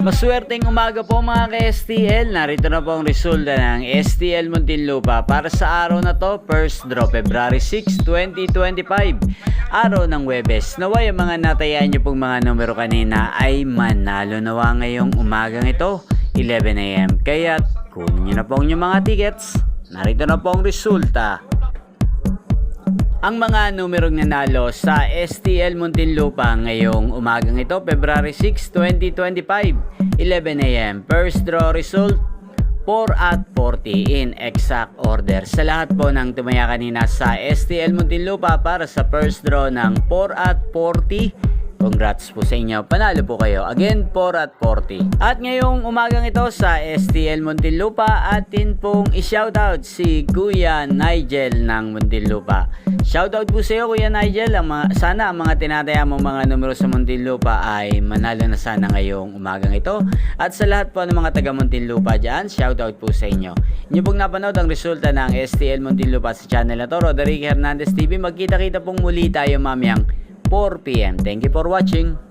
Maswerteng umaga po mga ka-STL. Narito na po ang resulta ng STL Muntinlupa para sa araw na to, first draw February 6, 2025. Araw ng Huwebes. Naway ang mga natayaan nyo pong mga numero kanina ay manalo nawa ngayong umagang ito, 11 AM. Kaya kunin nyo na po ang inyong mga tickets. Narito na po ang resulta. Ang mga numerong nanalo sa STL Muntinlupa ngayong umagang ito, February 6, 2025, 11 AM. First draw result, 4 at 40 in exact order. Sa lahat po ng tumaya kanina sa STL Muntinlupa para sa first draw ng 4 at 40, congrats po sa inyo. Panalo po kayo. Again, 4 at 40. At ngayong umagang ito sa STL Muntinlupa, atin pong i-shoutout si Kuya Nigel ng Muntinlupa. Shoutout po sa iyo Kuya Nigel. Sana ang mga tinataya mo mga numero sa Muntinlupa ay manalo na sana ngayong umagang ito. At sa lahat po ng mga taga Muntinlupa dyan, shoutout po sa inyo. Inyo pong napanood ang resulta ng STL Muntinlupa sa channel na to, Roderick Hernandez TV. Magkita-kita pong muli tayo mamayang 4 PM. Thank you for watching.